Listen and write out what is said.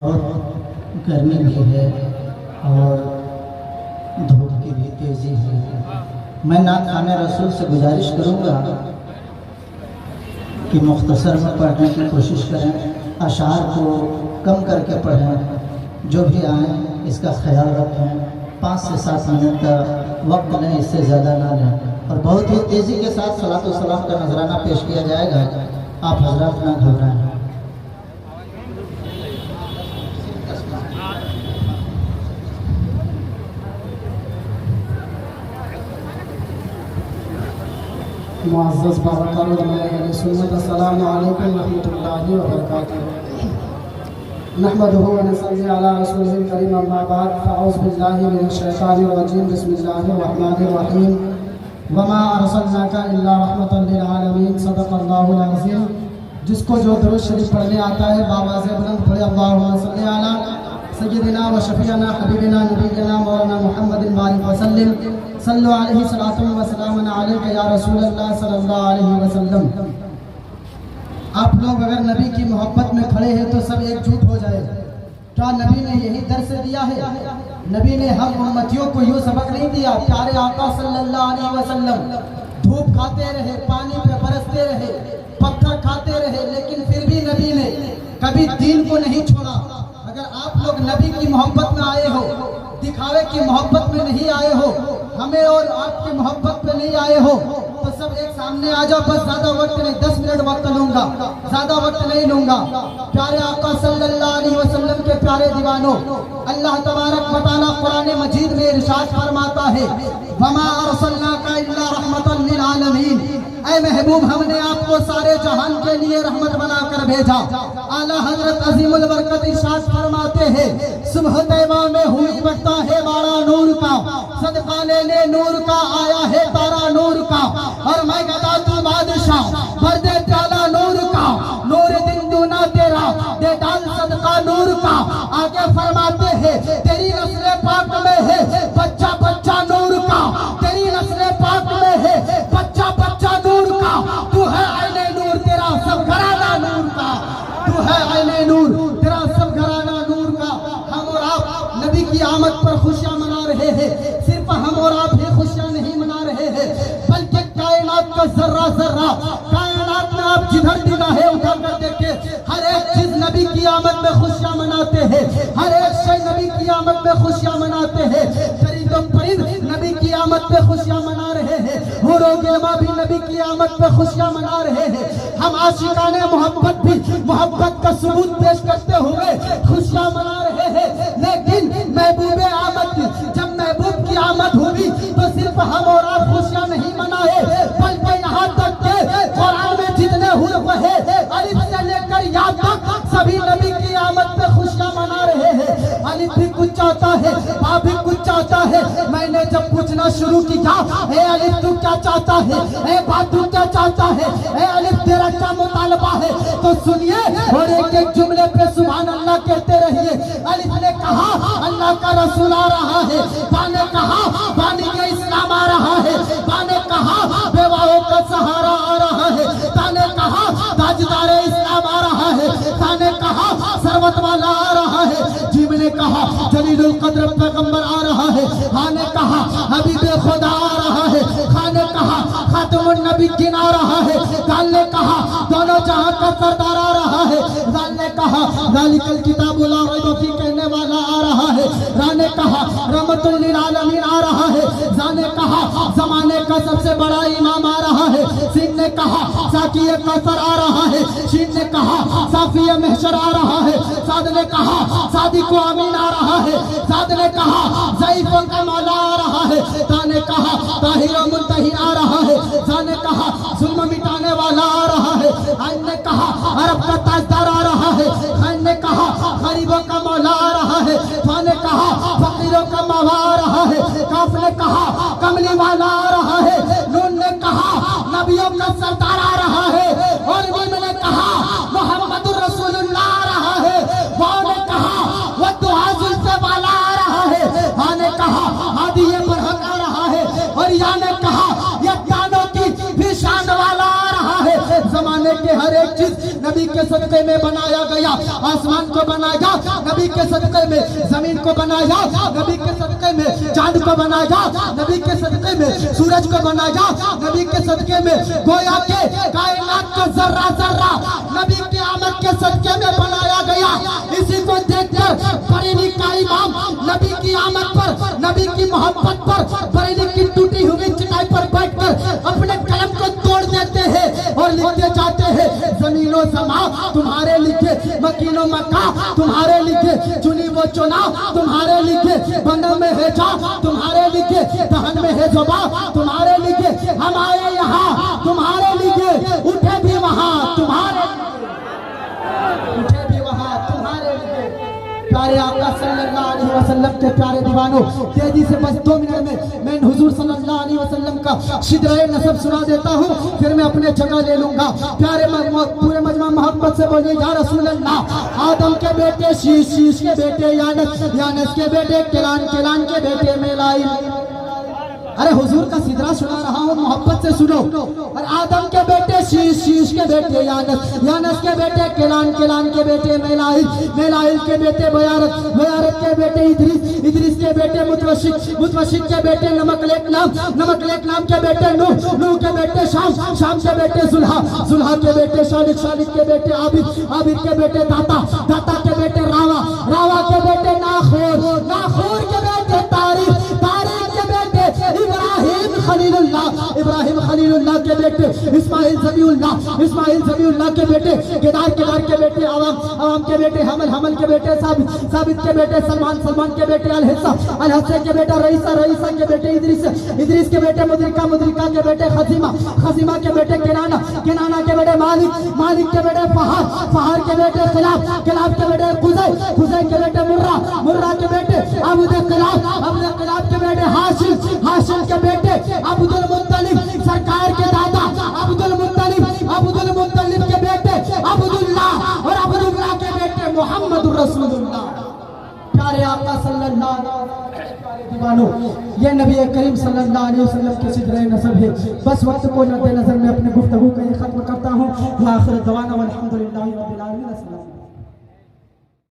और गर्मी भी है और धूप की भी तेज़ी है। मैं नात खाने रसूल से गुजारिश करूँगा कि मुख्तसर में पढ़ने की कोशिश करें, अशार को कम करके पढ़ें। जो भी आए इसका ख्याल रखें। 5 से 7 मिनट का वक्त लें, इससे ज़्यादा ना लें। और बहुत ही तेज़ी के साथ सलात व सलाम का नजराना पेश किया जाएगा। आप हजरात ना घबराएं। मुअज़्ज़ज़ बारकातुहू सुन्नत अस्सलामु अलैकुम रहमतुल्लाहि व बरकातुहू। नहमदुहु व नसल्ली अला रसूलिल करीम, अम्मा बाद, फ़अऊज़ु बिल्लाहि मिनश शैतानिर रजीम, बिस्मिल्लाहिर रहमानिर रहीम। वमा अरसलनाका इल्ला रहमतल लिल आलमीन, सदक़ल्लाहुल अज़ीम। जिसको जो दुरूद शरीफ पढ़ने आता है बावाज़े बुलंद पढ़े अल्लाहुम्मा सल्ली अला सय्यिदिना व शफ़ीअना हबीबिना नबीना मौलाना मुहम्मदिन बारिक वसल्लम सल्लल्लाहु अलैहि सलातुन व सलामुन अलैका या रसूलल्लाह सल्लल्लाहु अलैहि वसल्लम। आप लोग अगर नबी की मोहब्बत में खड़े हैं तो सब एकजुट हो जाए। क्या नबी ने यही दर्स दिया है? नबी ने हम उम्मतियों को यूँ सबक नहीं दिया। प्यारे आका सल्लल्लाहु अलैहि वसल्लम धूप खाते रहे, पानी पे बरसते रहे, पत्थर खाते रहे, लेकिन फिर भी नबी ने कभी दीन को नहीं छोड़ा। अगर आप लोग नबी की मोहब्बत में आए हो, दिखावे की मोहब्बत में नहीं आए हो, हमें और आपकी मोहब्बत पे नहीं आए हो, तो सब एक सामने आ जाओ। बस ज्यादा वक्त नहीं, 10 मिनट वक्त लूंगा, ज्यादा वक्त नहीं लूंगा। प्यारे आका सल्लल्लाहु अलैहि वसल्लम के प्यारे दीवानों, अल्लाह तबारक व तआला कुरान मजीद में इरशाद फरमाता है, वमा अरसलनाका इल्ला रहमतल लिल आलमीन। ऐ महबूब, हमने आपको सारे जहान के लिए रहमत बनाकर भेजा। आला हजरत अजीमुल बरकत इरशाद फरमाते हैं, सुबह तैबा में हुई बरता है बाड़ा नूर का, सदका लेने नूर का आया है तारा नूर का, और मैं गदा तू बादशाह भर दे प्याला नूर का, नूर दिन दूना तेरा दे डाल सदका नूर का। आगे फरमाते हैं, तेरी नस्ल पाक में है बच्चा बच्चा नूर का, तेरी नस्ल पाक में है बच्चा बच्चा नूर का। तू है आईने नूर, तेरा सब घराना नूर का, तू है आईने नूर, तेरा सब घराना नूर का। हम और आप नबी की आमद पर खुशियां मना रहे हैं। सिर्फ हम और आप ही खुशियां नहीं मना रहे हैं, बल्कि कायनात का जर्रा जर्रा, कायनात में आप जिधर निगाहें उठा कर देखे, हर एक चीज नबी की आमद में खुशियां मनाते हैं। हर एक शय नबी की आमद में खुशियां मनाते हैं। परिंदों परिंद नबी की आमद पे खुशियां मना रहे हैं। हुरो गिलमा भी नबी की आमद पे खुशियां मना रहे हैं। हम आशिकाने मोहब्बत भी मोहब्बत का सबूत पेश करते हुए खुशियां मना रहे हैं। लेकिन महबूब आमद, जब महबूब की आमद हुई तो सिर्फ हम और आप खुशियां नहीं मनाए, बल्कि यहाँ तक के कुरान में जितने हुर्फ है अलिफ से लेकर या तक सभी नबी की आमद पे खुशियां मना रहे हैं। अलिफ भी कुछ चाहता है, बा भी कुछ चाहता है। मैंने जब पूछना शुरू किया, ए अलिफ तू क्या चाहता है, ए बा तू क्या चाहता है, ए अलिफ तेरा क्या मुतालबा है, तो सुनिए और एक एक जुमले पे सुभान अल्लाह कहते रहिए। अलिफ ने कहा अल्लाह का रसूल आ रहा है, बा ने कहा बानी के इस्लाम आ रहा है, बा ने कहा बेवाओं का सहारा आ रहा है, ता ने कहा ताजदार इस्लाम आ रहा है, ता ने कहा सरवत वाला आ रहा है, जीव ने कहा जलीलुल कद्र पैगंबर आ रहा है, हा ने कहा हबीबे खुदा आ रहा है, खा ने कहा खातमुन नबीय्यीन आ रहा है, काल ने कहा दोनों जहां का सरदार आ रहा है, जाल ने कहा जालिकल किताबु ला रैब फीह कहने वाला आ रहा है, रा ने कहा रहमतुल लिल आलमीन आ रहा है, जा ने कहा जमाने का सबसे बड़ा इमाम आ रहा है, सीन ने कहा साकिए कौसर आ रहा है, शीन ने कहा साफिए महशर आ रहा है, साद ने कहा सादिको अमीन आ रहा है, साद ने कहा ज़ईफ़ों का मौला आ रहा है, ता ने कहा ताहिर व मुंतही आ रहा है, ज़ा ने कहा जुल्म मिटाने वाला आ रहा है, आइन ने कहा अरब का ताजदार आ रहा है, खैन ने कहा गरीबों का मौला आ रहा है, फा ने कहा फकीरों का मौला आ रहा है, काफ ने कहा कमली वाला आ रहा है, नून ने कहा नबियों का सरदार आ रहा है, और मीम ने कहा मोहम्मदुर रसूलुल्लाह आ रहा है, वाव ने कहा वद्दुहा जुल्फ़े वाला आ रहा है, हा ने कहा हादिये बरहक आ रहा है, और या ने कहा ये कानों की भी शान वाला आ रहा है। जमाने के हर एक चीज नबी के सदक़े में बनाया गया, आसमान को बनाया नबी के सदक़े में, जमीन को बनाया नबी के सदक़े में, चांद को बनाया नबी के सदक़े में, सूरज को बनाया नबी के सदक़े में, गोया के कायनात को जर्रा जर्रा नबी की आमद के सदक़े में बनाया गया। इसी को देखकर बरेली का इमाम नबी की आमद पर, नबी की मोहब्बत पर बरेली की टूटी हुई चटाई पर बैठकर अपने कलम को तोड़ देते हैं और लिखते जाते हैं, जमीनो समा तुम्हारे लिखे, मकीनो मक्का तुम्हारे लिखे, चुनी वो चुना तुम्हारे लिखे, बंदों में है जा तुम्हारे लिखे, दहन में है जुबा तुम्हारे लिखे, हम आए यहाँ तुम्हारे लिखे, उठे भी वहाँ तुम्हारे, उठे भी वहाँ तुम्हारे लिखे। प्यारे आका सल्लल्लाहु अलैहि वसल्लम के प्यारे दीवानों, तेजी से बस 2 मिनट में मैं हुजूर सल्लल्लाहु अलैहि वसल्लम का शिद्रे नसब सुना देता हूँ, फिर मैं अपने जगह ले लूंगा। प्यारे पूरे मजमा मोहब्बत से बोलिए या रसूल अल्लाह। आदम के बेटे शीश, शीश के बेटे यानस, यानस के बेटे किलान, किलान के बेटे मेलाइल। अरे हुजूर का सिदरा सुना रहा हूँ, मोहब्बत से सुनो। और आदम के बेटे शीश, शीश के बेटे यानस, यानस के बेटे किलान, किलान के बेटे मेलाइल, मेलाइल के बेटे बयारत, बयारत के बेटे इद्रिस, इद्रिस के बेटे मुतवशिक, मुतवशिक के बेटे नमकलेक नाम, नमकलेक नाम के बेटे नूह, नूह के बेटे शाम, शाम के बेटे जुल्हा, जुल्हा के बेटे शालिक, शालिक के बेटे आबिद, आबिद के बेटे दाता, दाता के बेटे रावा, रावा के बेटे नाखूर, नाखूर के बेटे तारीख, तारीख के बेटे इब्राहिम खलीलुल्लाह, इब्राहिम खलीलुल्लाह के बेटे इस्माइल ज़बीउल्लाह, इस्माइल ज़बीउल्लाह के बेटे केदार, केदार के बेटे अवाम, अवाम के बेटे हमल, हमल के बेटे साबित, साबित के बेटे सलमान, सलमान के बेटे अल हिस्सा, अल हिस्सा के बेटा रईसा, रईसा के बेटे इद्रिस, इद्रिस के बेटे मुद्रिका, मुद्रिका के बेटे खजीमा, खजीमा के बेटे किनाना, किनाना के बेटे मालिक, मालिक के बेटे फहार, फहार के बेटे खिलाफ, खिलाफ के बेटे खुजै, खुजै के बेटे मुर्रा, मुर्रा के बेटे अब्द खिलाफ, अब्द खिलाफ के बेटे हाशिम, हाशिम के बेटे अब्दुल मुत्तलिब, सरकार के दादा अब्दुल मुत्तलिब, अब्दुल मुत्तलिब के बेटे अब्दुल्लाह और अब्दुल्लाह के बेटे मोहम्मद रसूलुल्लाह। प्यारे आका सल्लल्लाहु अलैहि दीवानों, ये नबी करीम सल्लल्लाहु अलैहि वसल्लम के सिदरे नसब है। बस वक्त को मद्देनजर में अपनी गुफ्तगू को खत्म करता हूँ। आखिर दवाना वल्हम्दुलिल्लाहि रब्बिल